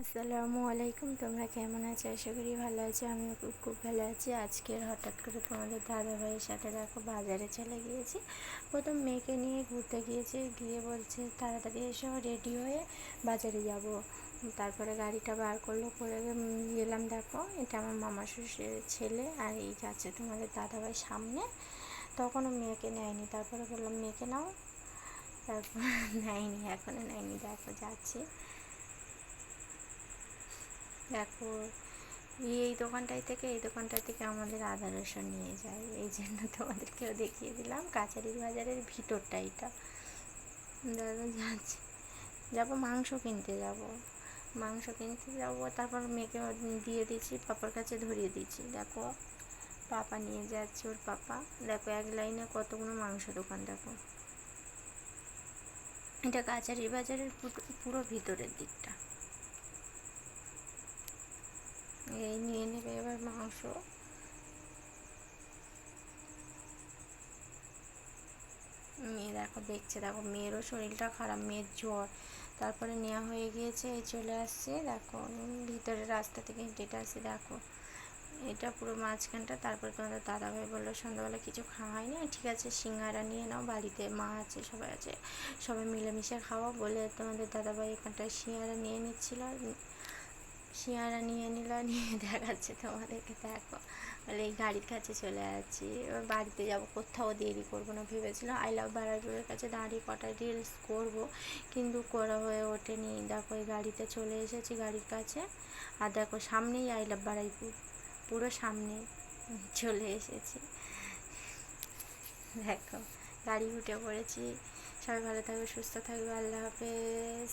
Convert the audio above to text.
আসসালামু আলাইকুম। তোমরা কেমন আছো? আশা করি ভালো আছো। আমিও খুব খুব ভালো আছি। আজকের হঠাৎ করে তোমাদের দাদাভাইয়ের সাথে দেখো বাজারে চলে গিয়েছি। প্রথম মেয়েকে নিয়ে ঘুরতে গিয়েছি, গিয়ে বলছে তাড়াতাড়ি এসো, রেডি হয়ে বাজারে যাব। তারপরে গাড়িটা বার করলো, করে গেলাম। দেখো এটা আমার মামা শ্বশুরের ছেলে, আর এই যাচ্ছে তোমাদের দাদাভাই সামনে। তখনও মেয়েকে নেয়নি, তারপরে বললাম মেয়েকে নাও, তারপর নেয়নি, এখনও নেয়নি। দেখো যাচ্ছি। দেখো এই দোকানটায় থেকে আমাদের আদা রসুন নিয়ে যায়, এই জন্য তোমাদেরকেও দেখিয়ে দিলাম। কাছারির বাজারের ভিতরটা এটা। দাদা যাচ্ছে, যাবো মাংস কিনতে যাবো। তারপর মেয়েকে দিয়ে দিচ্ছি, পাপার কাছে ধরিয়ে দিচ্ছি। দেখো পাপা নিয়ে যাচ্ছে, ওর পাপা। দেখো এক লাইনে কতগুলো মাংস দোকান। দেখো এটা কাছারির বাজারের পুরো ভিতরের দিকটা। এই নিয়ে নেবে এবার মাংস। মেয়ে দেখো দেখছে, দেখো মেয়েরও শরীরটা খারাপ, মেয়ের জ্বর। তারপরে নেওয়া হয়ে গিয়েছে, এই চলে আসছে। দেখো ভিতরের রাস্তা থেকে হেঁটে আসছে। দেখো এটা পুরো মাঝখানটা। তারপরে তোমাদের দাদাভাই বললো সন্ধ্যাবেলা কিছু খাওয়া হয়নি, ঠিক আছে সিঙ্গারা নিয়ে নাও, বাড়িতে মা আছে, সবাই আছে, সবাই মিলেমিশে খাওয়া বলে তোমাদের দাদাভাই এখানটায় সিঙ্গারা নিয়ে নিচ্ছিল। সিঙ্গারা নিয়ে নিল, নিয়ে দেখাচ্ছে তোমাদেরকে। দেখো বলে এই গাড়ির কাছে চলে যাচ্ছি, এবার বাড়িতে যাবো, কোথাও দেরি করবো না। ভেবেছিলাম আই লাভ বারাইপুরের কাছে দাঁড়িয়ে কটা রিলস করবো, কিন্তু করা হয়ে ওঠেনি। দেখো এই গাড়িতে চলে এসেছি, গাড়ির কাছে। আর দেখো সামনেই আই লাভ বারাইপুর, পুরো সামনে চলে এসেছি। দেখো গাড়ি উঠে পড়েছি। সবাই ভালো থাকবে, সুস্থ থাকবে, আল্লাহ হাফেজ।